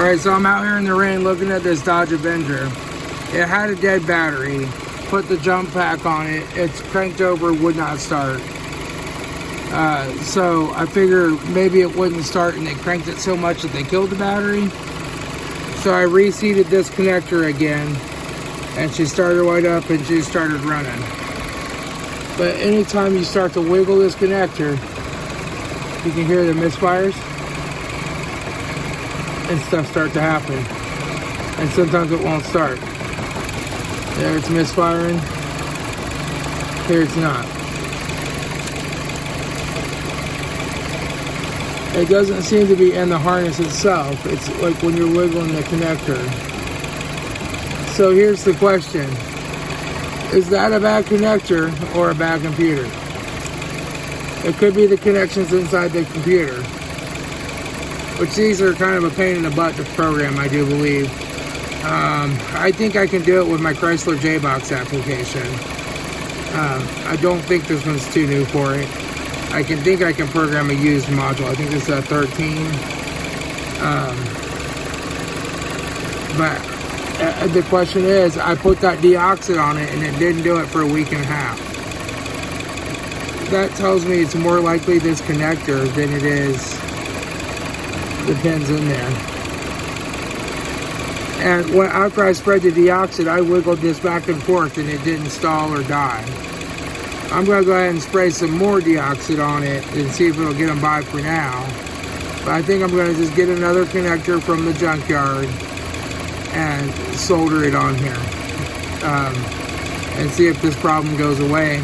Alright, so I'm out here in the rain looking at this Dodge Avenger. It had a dead battery. Put the jump pack on it. It's cranked over, would not start. So I figured maybe it wouldn't start and they cranked it so much that they killed the battery. So I reseated this connector again and she started right up and she started running. But anytime you start to wiggle this connector, you can hear the misfires and stuff start to happen. And sometimes it won't start. There it's misfiring. Here it's not. It doesn't seem to be in the harness itself. It's like when you're wiggling the connector. So here's the question. Is that a bad connector or a bad computer? It could be the connections inside the computer. Which these are kind of a pain in the butt to program, I do believe. I think I can do it with my Chrysler J-Box application. I don't think this one's too new for it. I can program a used module. I think this is a 13. But the question is, I put that deoxit on it and it didn't do it for a week and a half. That tells me it's more likely this connector than it is the pins in there. And after I spread the deoxit, I wiggled this back and forth and it didn't stall or die. I'm going to go ahead and spray some more deoxit on it and see if it'll get them by for now. But I think I'm going to just get another connector from the junkyard and solder it on here. And see if this problem goes away.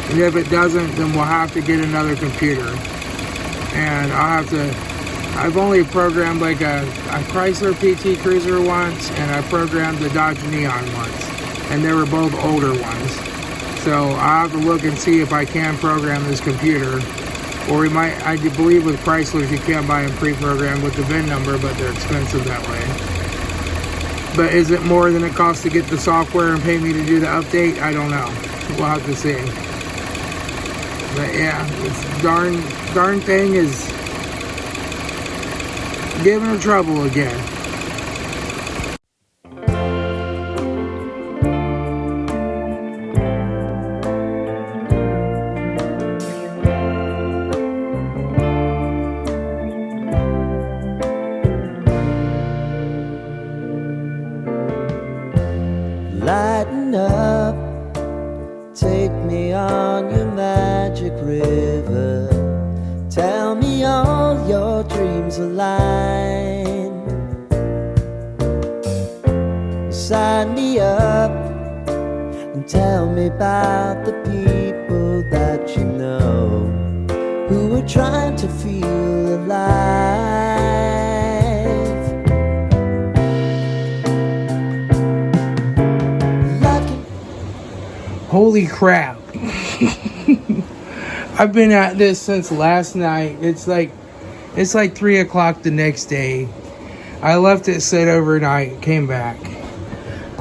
And if it doesn't, then we'll have to get another computer. And I've only programmed like a Chrysler PT Cruiser once, and I programmed the Dodge Neon once. And they were both older ones. So I'll have to look and see if I can program this computer. Or I believe with Chryslers you can buy them pre-programmed with the VIN number, but they're expensive that way. But is it more than it costs to get the software and pay me to do the update? I don't know. We'll have to see. But yeah, this darn thing is giving her trouble again. Lighten up, take me on your magic river. Tell me all your dreams align. Sign me up and tell me about the people that you know who are trying to feel alive. Holy crap. I've been at this since last night. It's like 3 o'clock the next day. I left it sit overnight, came back.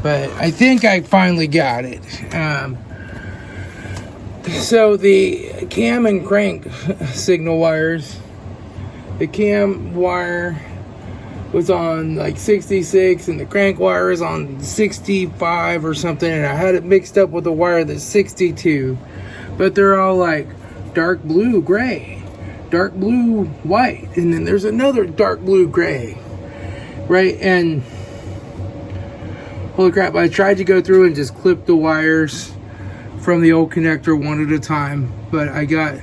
But I think I finally got it. So the cam and crank signal wires, the cam wire was on like 66 and the crank wire is on 65 or something, and I had it mixed up with a wire that's 62, but they're all like dark blue gray, dark blue white, and then there's another dark blue gray, right? And holy crap, I tried to go through and just clip the wires from the old connector one at a time, but I got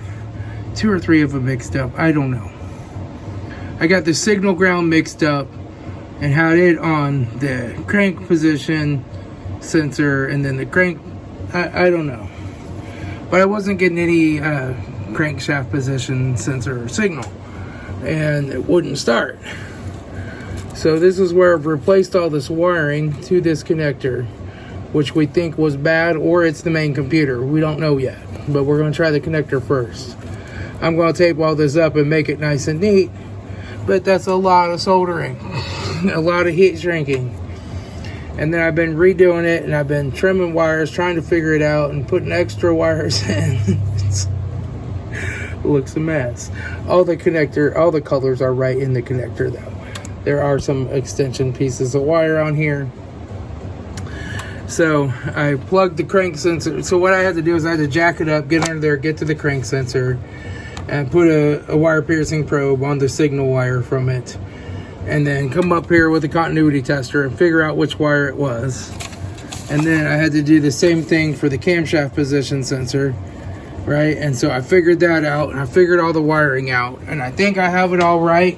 2 or 3 of them mixed up. I don't know. I got the signal ground mixed up and had it on the crank position sensor, and then the crank, I don't know. But I wasn't getting any crankshaft position sensor signal, and it wouldn't start. So this is where I've replaced all this wiring to this connector, which we think was bad, or it's the main computer. We don't know yet, but we're going to try the connector first. I'm going to tape all this up and make it nice and neat. But that's a lot of soldering, a lot of heat shrinking. And then I've been redoing it, and I've been trimming wires, trying to figure it out, and putting extra wires in. It looks a mess. All the colors are right in the connector though. there are some extension pieces of wire on here. So I plugged the crank sensor. So what I had to do is I had to jack it up, get under there, get to the crank sensor, and put a wire piercing probe on the signal wire from it, and then come up here with a continuity tester and figure out which wire it was. And then I had to do the same thing for the camshaft position sensor, right? And so I figured that out, and I figured all the wiring out, and I think I have it all right.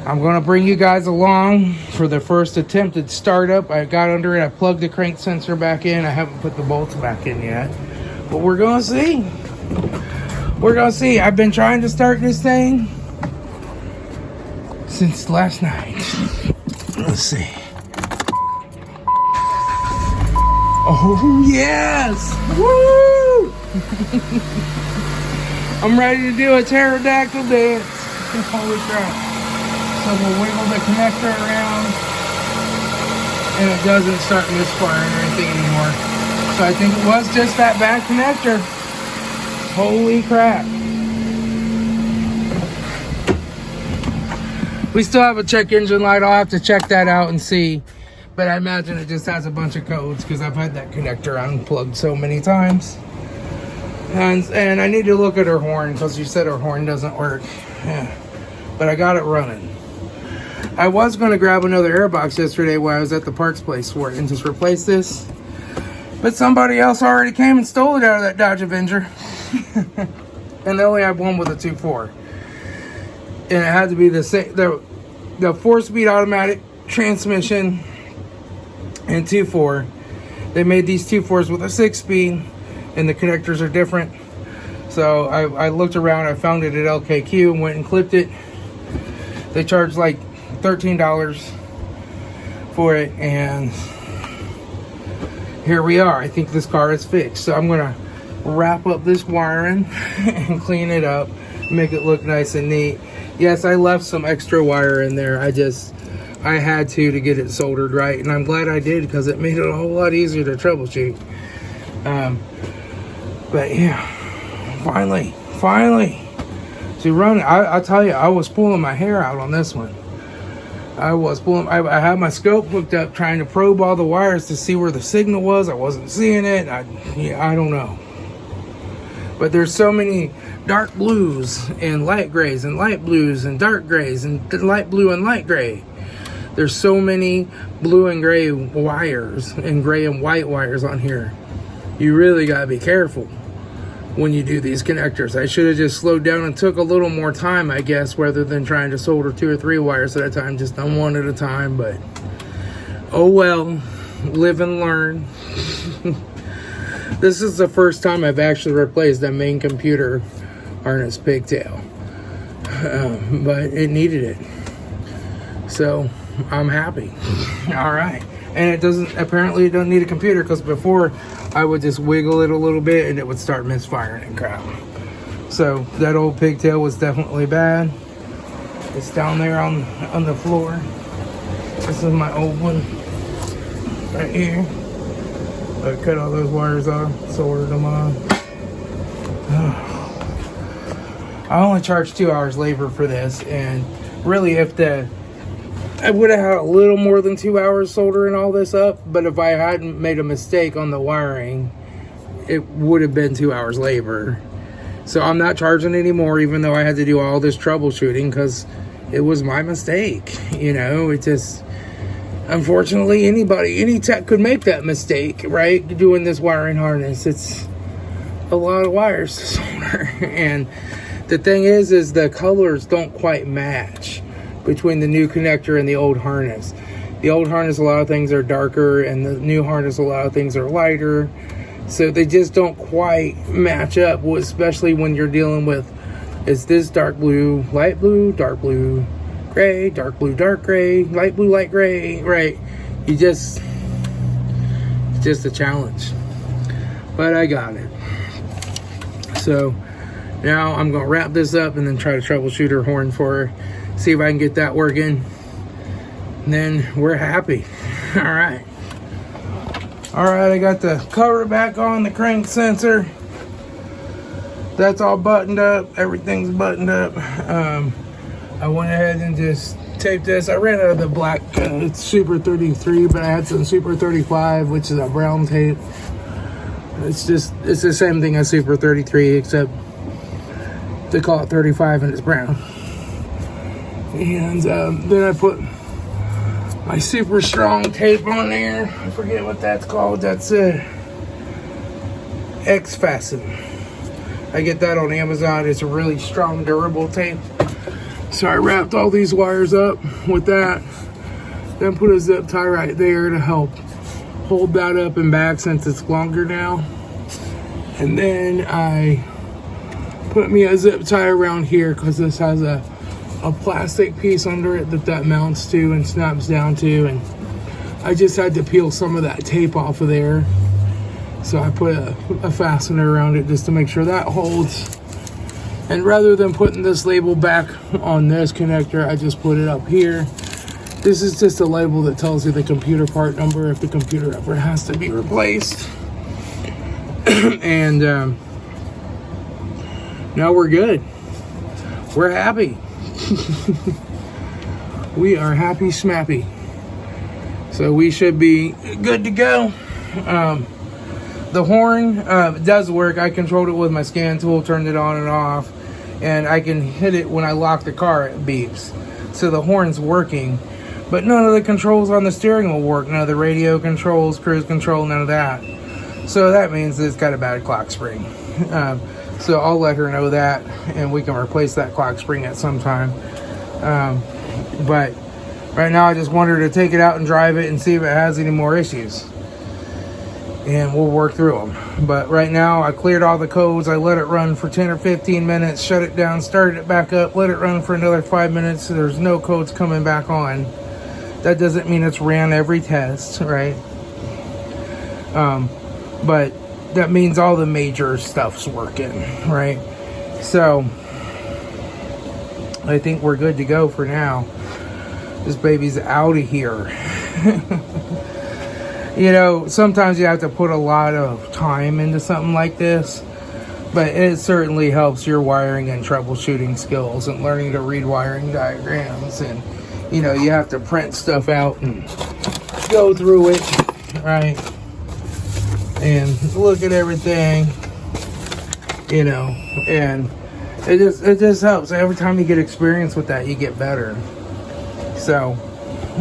I'm going to bring you guys along for the first attempted startup. I got under it, I plugged the crank sensor back in. I haven't put the bolts back in yet, but we're going to see. We're going to see. I've been trying to start this thing since last night. Let's see. Oh, yes! Woo! I'm ready to do a pterodactyl dance. Holy crap. So we'll wiggle the connector around, and it doesn't start misfiring or anything anymore. So I think it was just that bad connector. Holy crap. We still have a check engine light. I'll have to check that out and see. But I imagine it just has a bunch of codes because I've had that connector unplugged so many times. And I need to look at her horn because you said her horn doesn't work. Yeah. But I got it running. I was going to grab another airbox yesterday while I was at the parts place for it and just replace this. But somebody else already came and stole it out of that Dodge Avenger. And they only have one with a 2.4. And it had to be the 4-speed automatic transmission and 2.4. They made these 2.4s with a 6-speed, and the connectors are different. So I looked around, I found it at LKQ and went and clipped it. They charged like $13 for it, and here we are. I think this car is fixed. So I'm gonna wrap up this wiring and clean it up, make it look nice and neat. Yes, I left some extra wire in there. I had to get it soldered right, and I'm glad I did because it made it a whole lot easier to troubleshoot. But yeah, finally. So running, I tell you, I was pulling my hair out on this one. I had my scope hooked up trying to probe all the wires to see where the signal was. I wasn't seeing it. I don't know. But there's so many dark blues and light grays and light blues and dark grays and light blue and light gray. There's so many blue and gray wires and gray and white wires on here. You really gotta be careful when you do these connectors. I should have just slowed down and took a little more time, I guess, rather than trying to solder 2 or 3 wires at a time, just done one at a time. But oh well, live and learn. This is the first time I've actually replaced the main computer harness pigtail, but it needed it, so I'm happy. All right. And it apparently it doesn't need a computer, because before I would just wiggle it a little bit and it would start misfiring and crap. So that old pigtail was definitely bad. It's down there on the floor. This is my old one right here. I cut all those wires off, soldered them on. I only charged 2 hours labor for this, and really I would have had a little more than 2 hours soldering all this up, but if I hadn't made a mistake on the wiring, it would have been 2 hours labor. So I'm not charging anymore, even though I had to do all this troubleshooting, because it was my mistake. You know, it just, unfortunately, any tech could make that mistake, right? Doing this wiring harness, it's a lot of wires to solder. And the thing is the colors don't quite match between the new connector and the old harness. The old harness, a lot of things are darker, and the new harness, a lot of things are lighter. So they just don't quite match up, especially when you're dealing with, is this dark blue, light blue, dark blue, gray, dark blue, dark gray, light blue, light gray, right? It's just a challenge. But I got it. So now I'm gonna wrap this up and then try to troubleshoot her horn for her, see if I can get that working. And then we're happy. All right. All right, I got the cover back on the crank sensor. That's all buttoned up. Everything's buttoned up. I went ahead and just tape this. I ran out of the black Super 33, but I had some Super 35, which is a brown tape. It's the same thing as Super 33, except they call it 35 and it's brown. And then I put my super strong tape on there. I forget what that's called. That's X-Fasten. I get that on Amazon. It's a really strong, durable tape. So I wrapped all these wires up with that. Then put a zip tie right there to help hold that up and back since it's longer now. And then I put me a zip tie around here because this has a plastic piece under it that mounts to and snaps down to, and I just had to peel some of that tape off of there, so I put a fastener around it just to make sure that holds. And rather than putting this label back on this connector, I just put it up here. This is just a label that tells you the computer part number if the computer ever has to be replaced. And now we're good. We're happy. We are happy smappy, so we should be good to go. The horn does work. I controlled it with my scan tool, turned it on and off, and I can hit it when I lock the car, it beeps. So the horn's working, but none of the controls on the steering will work. None of the radio controls, cruise control, none of that. So that means it's got a bad clock spring. So I'll let her know that, and we can replace that clock spring at some time. But right now I just want her to take it out and drive it and see if it has any more issues. And we'll work through them. But right now I cleared all the codes. I let it run for 10 or 15 minutes, shut it down, started it back up, let it run for another 5 minutes. So there's no codes coming back on. That doesn't mean it's ran every test, right? But that means all the major stuff's working, right? So I think we're good to go for now. This baby's out of here. You know, sometimes you have to put a lot of time into something like this, but it certainly helps your wiring and troubleshooting skills and learning to read wiring diagrams. And, you know, you have to print stuff out and go through it, right? And look at everything, you know, and it just helps. Every time you get experience with that, you get better. So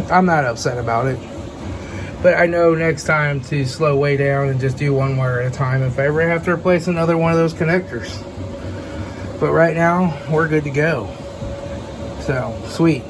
I'm not upset about it, but I know next time to slow way down and just do one wire at a time if I ever have to replace another one of those connectors. But right now we're good to go. So sweet.